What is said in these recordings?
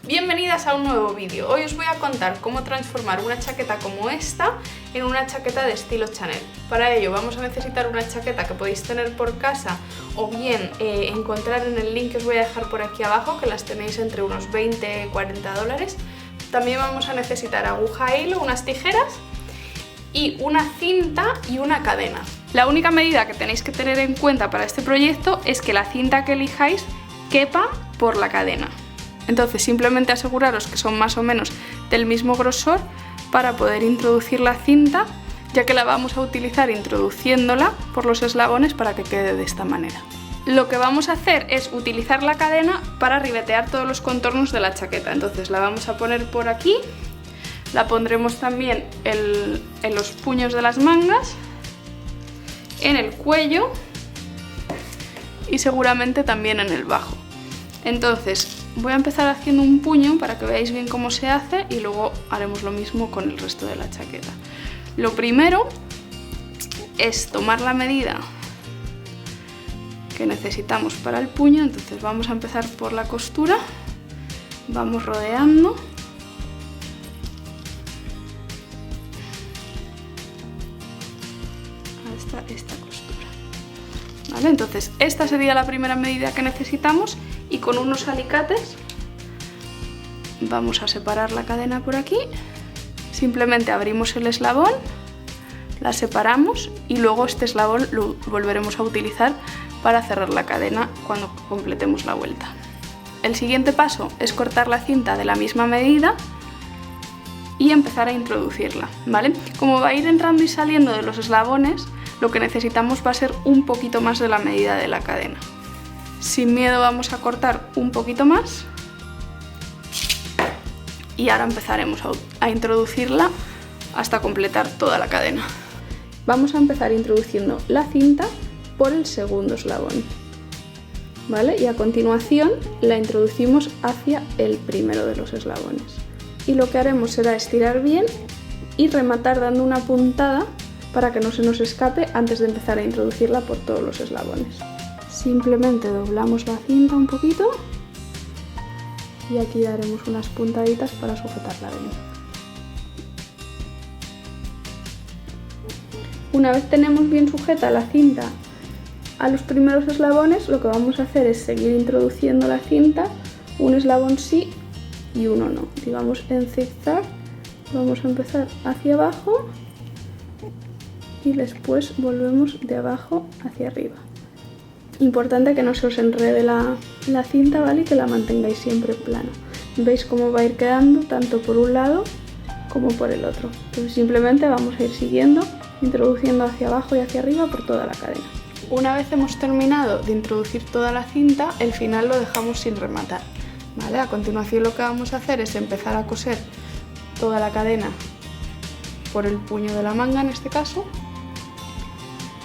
Bienvenidas a un nuevo vídeo. Hoy os voy a contar cómo transformar una chaqueta como esta en una chaqueta de estilo Chanel. Para ello vamos a necesitar una chaqueta que podéis tener por casa o bien encontrar en el link que os voy a dejar por aquí abajo, que las tenéis entre unos 20 y 40 dólares. También vamos a necesitar aguja hilo, unas tijeras y una cinta y una cadena. La única medida que tenéis que tener en cuenta para este proyecto es que la cinta que elijáis quepa por la cadena. Entonces simplemente aseguraros que son más o menos del mismo grosor para poder introducir la cinta, ya que la vamos a utilizar introduciéndola por los eslabones para que quede de esta manera. Lo que vamos a hacer es utilizar la cadena para ribetear todos los contornos de la chaqueta. Entonces la vamos a poner por aquí, la pondremos también en los puños de las mangas, en el cuello y seguramente también en el bajo. Entonces voy a empezar haciendo un puño para que veáis bien cómo se hace y luego haremos lo mismo con el resto de la chaqueta. Lo primero es tomar la medida que necesitamos para el puño, entonces vamos a empezar por la costura, vamos rodeando hasta esta costura. ¿Vale? Entonces esta sería la primera medida que necesitamos y con unos alicates vamos a separar la cadena por aquí. Simplemente abrimos el eslabón, la separamos y luego este eslabón lo volveremos a utilizar para cerrar la cadena cuando completemos la vuelta. El siguiente paso es cortar la cinta de la misma medida y empezar a introducirla, ¿vale? Como va a ir entrando y saliendo de los eslabones, lo que necesitamos va a ser un poquito más de la medida de la cadena. Sin miedo vamos a cortar un poquito más y ahora empezaremos a introducirla hasta completar toda la cadena. Vamos a empezar introduciendo la cinta por el segundo eslabón, ¿vale? Y a continuación la introducimos hacia el primero de los eslabones. Y lo que haremos será estirar bien y rematar dando una puntada para que no se nos escape antes de empezar a introducirla por todos los eslabones. Simplemente doblamos la cinta un poquito y aquí daremos unas puntaditas para sujetarla bien. Una vez tenemos bien sujeta la cinta a los primeros eslabones, lo que vamos a hacer es seguir introduciendo la cinta, un eslabón sí y uno no. Digamos en zigzag, vamos a empezar hacia abajo y después volvemos de abajo hacia arriba. Importante que no se os enrede la cinta, ¿vale? Y que la mantengáis siempre plana. Veis cómo va a ir quedando tanto por un lado como por el otro. Entonces simplemente vamos a ir siguiendo, introduciendo hacia abajo y hacia arriba por toda la cadena. Una vez hemos terminado de introducir toda la cinta, el final lo dejamos sin rematar, ¿vale? A continuación lo que vamos a hacer es empezar a coser toda la cadena por el puño de la manga en este caso.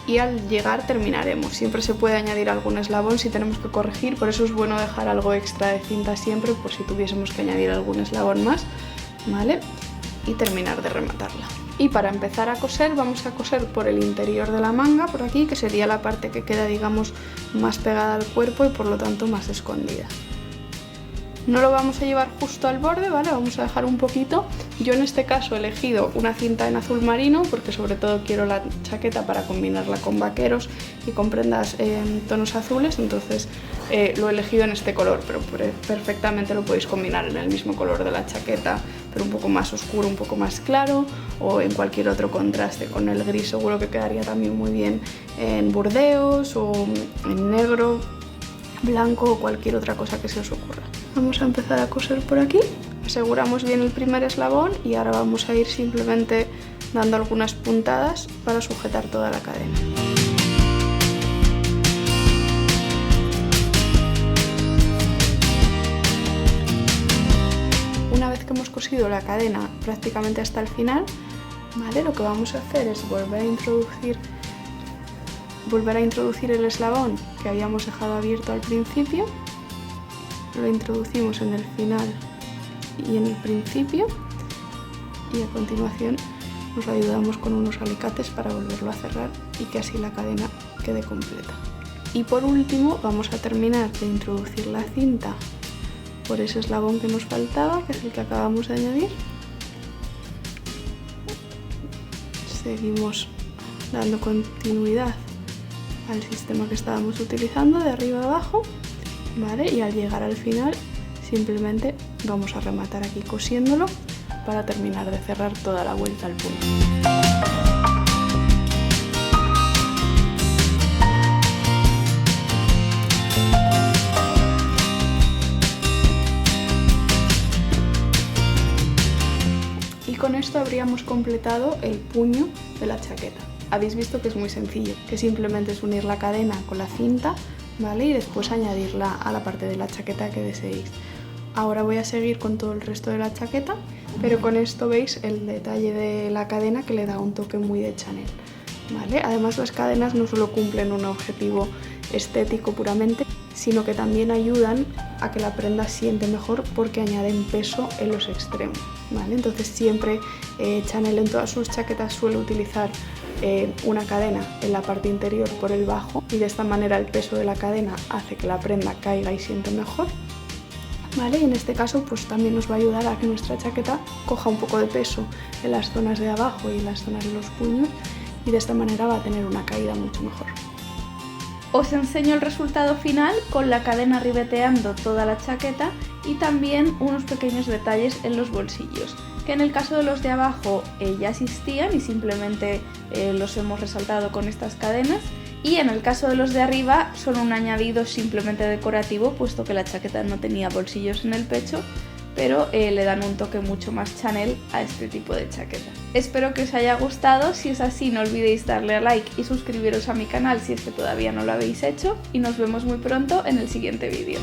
Y al llegar terminaremos. Siempre se puede añadir algún eslabón si tenemos que corregir, por eso es bueno dejar algo extra de cinta siempre por si tuviésemos que añadir algún eslabón más, ¿vale? Y terminar de rematarla. Y para empezar a coser vamos a coser por el interior de la manga, por aquí, que sería la parte que queda, digamos, más pegada al cuerpo y por lo tanto más escondida. No lo vamos a llevar justo al borde, ¿vale? Vamos a dejar un poquito. Yo en este caso he elegido una cinta en azul marino porque sobre todo quiero la chaqueta para combinarla con vaqueros y con prendas en tonos azules, entonces lo he elegido en este color, pero perfectamente lo podéis combinar en el mismo color de la chaqueta, pero un poco más oscuro, un poco más claro, o en cualquier otro contraste. Con el gris seguro que quedaría también muy bien en burdeos o en negro, blanco o cualquier otra cosa que se os ocurra. Vamos a empezar a coser por aquí, aseguramos bien el primer eslabón y ahora vamos a ir simplemente dando algunas puntadas para sujetar toda la cadena. Una vez que hemos cosido la cadena prácticamente hasta el final, ¿vale? Lo que vamos a hacer es volver a introducir el eslabón que habíamos dejado abierto al principio. Lo introducimos en el final y en el principio y a continuación nos ayudamos con unos alicates para volverlo a cerrar y que así la cadena quede completa. Y por último vamos a terminar de introducir la cinta por ese eslabón que nos faltaba, que es el que acabamos de añadir. Seguimos dando continuidad al sistema que estábamos utilizando de arriba a abajo, ¿vale? Y al llegar al final simplemente vamos a rematar aquí cosiéndolo para terminar de cerrar toda la vuelta al puño. Y con esto habríamos completado el puño de la chaqueta. Habéis visto que es muy sencillo, que simplemente es unir la cadena con la cinta, ¿vale? Y después añadirla a la parte de la chaqueta que deseéis. Ahora voy a seguir con todo el resto de la chaqueta, pero con esto veis el detalle de la cadena que le da un toque muy de Chanel, ¿vale? Además, las cadenas no solo cumplen un objetivo estético puramente, sino que también ayudan a que la prenda siente mejor porque añaden peso en los extremos, ¿vale? Entonces siempre Chanel en todas sus chaquetas suele utilizar una cadena en la parte interior por el bajo, y de esta manera el peso de la cadena hace que la prenda caiga y siente mejor, ¿vale? Y en este caso pues también nos va a ayudar a que nuestra chaqueta coja un poco de peso en las zonas de abajo y en las zonas de los puños, y de esta manera va a tener una caída mucho mejor. Os enseño el resultado final con la cadena ribeteando toda la chaqueta y también unos pequeños detalles en los bolsillos, que en el caso de los de abajo ya existían y simplemente los hemos resaltado con estas cadenas, y en el caso de los de arriba son un añadido simplemente decorativo, puesto que la chaqueta no tenía bolsillos en el pecho, pero le dan un toque mucho más Chanel a este tipo de chaqueta. Espero que os haya gustado. Si es así, no olvidéis darle a like y suscribiros a mi canal si es que todavía no lo habéis hecho, y nos vemos muy pronto en el siguiente vídeo.